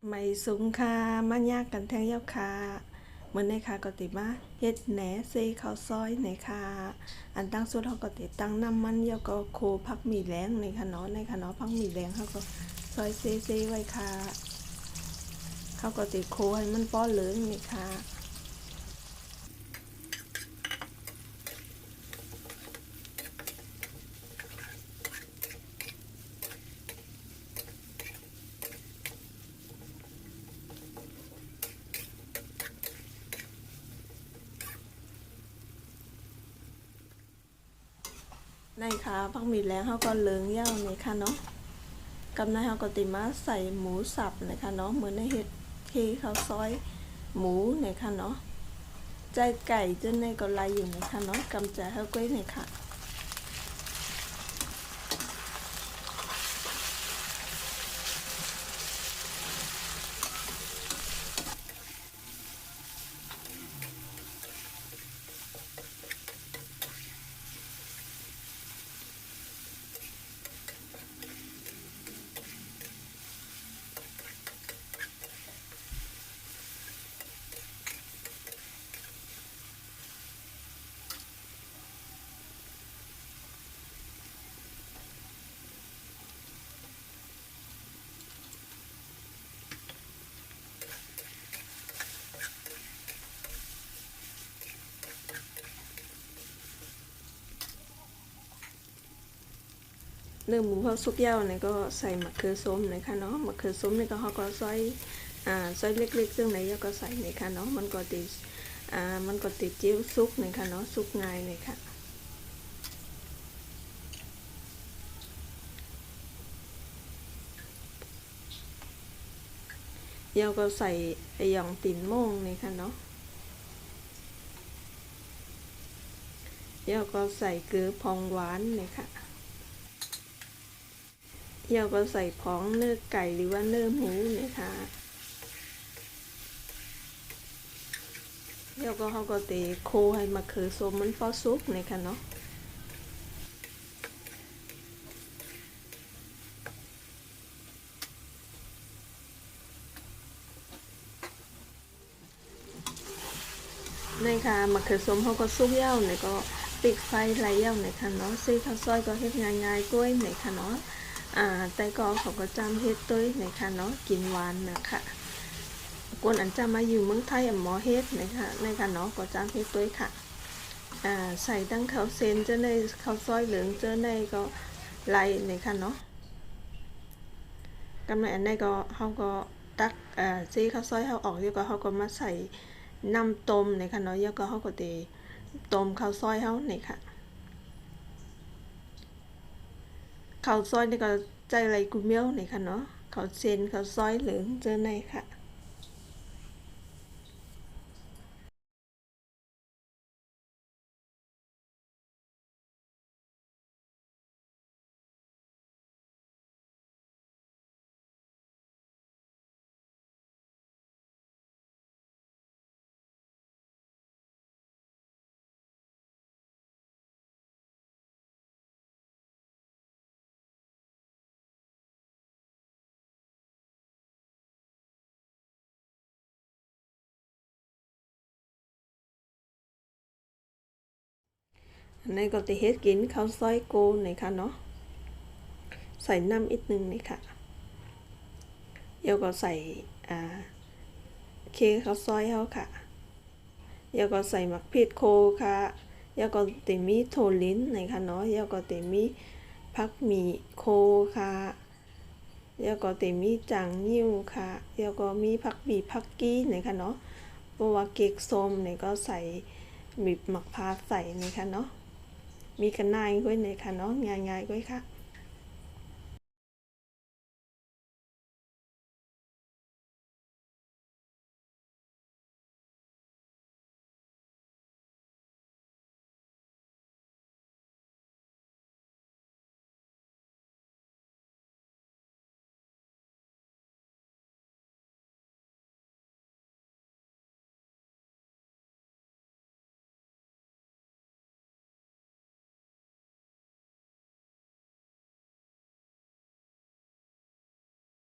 ไม่สูงค่ะมันยากกันแทงเย้าค่ะเหมือนในค่ะก็ติมาเฮ็ดแหนเซข้าวซอยในค่ะอันตั้งสุดเขาก็ติตั้งน้ำมันเย้าก็โคพักมีแรงในค่ะเนาะในค่ะเนาะพักมีแรงเขาก็ซอยเซไว้ค่ะเขาก็ติโคให้มันป้อเหลืองนี่ค่ะในค่ะพักมีแรงเขาก็เหลืองเย้าในค่ะเนาะกำในเขาก็ติมาใส่หมูสับนะคะเนาะเหมือนในเฮ็ดเทข้าวซอยหมูนะคะเนาะใจไก่จนในก็ลายอยู่นะคะเนาะกำใจเขาก้อยในค่ะเนื้อหมูเขาสุกเย้าเนี่ยก็ใส่มะเขือส้มนะคะเนาะมะเขือส้มเนี่ยก็เขาก็ซอยเล็กๆซึ่งไหนก็ใส่นะคะเนาะมันก็ติดจิ้วซุกนะคะเนาะซุกง่ายนะคะเย้าก็ใส่หย่องตีนโม่งนะคะเนาะเย้าก็ใส่เกลือพองหวานนะคะเย้าก็ใส่พองเนื้อไก่หรือว่าเนื้อหมูนะคะเย้าก็เขาก็ตีโคให้มะเขือส้มมันพอซุกนะคะเนาะในค่ะมะเขือส้มเขาก็ซุกเย้าเนี่ยก็ปิดไฟไหลเย้าเนี่ยค่ะเนาะซีข้าวซอยก็เฮ็ดง่ายๆกล้วยเนี่ยค่ะเนาะแต่ก็เขาก็จำเฮ็ดตัวเนี่ยค่ะเนาะกินหวานนะคะกวนอันจำมาอยู่เมืองไทยหมอเฮ็ดนะคะในค่ะเนาะก็จำเฮ็ดตัวค่ะใส่ตั้งข้าวเซนเจ้าในข้าวซอยเหลืองเจ้าในก็ไหลเนี่ยค่ะเนาะกำไรอันนี้ก็เขาก็ตักซีข้าวซอยเขาออกแล้วก็เขาก็มาใส่น้ำต้มเนี่ยค่ะเนาะแล้วก็เขาก็ตีต้มข้าวซอยเขาเนี่ยค่ะข้าวซอยนี่ก็ใจไรกูเมียวเนี่ยค่ะเนาะข้าวเซนข้าวซอยเหลืองเจอในค่ะอันนี้ก็จะเฮ็ดกินข้าวซอยโกเนี่ยค่ะเนาะใส่น้ำอีกนึงเนี่ยค่ะแล้วก็ใส่เคข้าวซอยเขาค่ะแล้วก็ใส่หมักพริกโคค่ะแล้วก็ติมีโทลิ้นนะคะเนาะแล้วก็ติมีผักหมี่โคค่ะแล้วก็ติมีจังยิ้วค่ะแล้วก็มีผักบีผักกี้นะคะเนาะเพราะว่าเก๊กส้มเนี่ยก็ใส่บีบหมักพาใส่นะคะเนาะมีกันนายก้วยนะคะเนาะง่ายๆก้วยค่ะ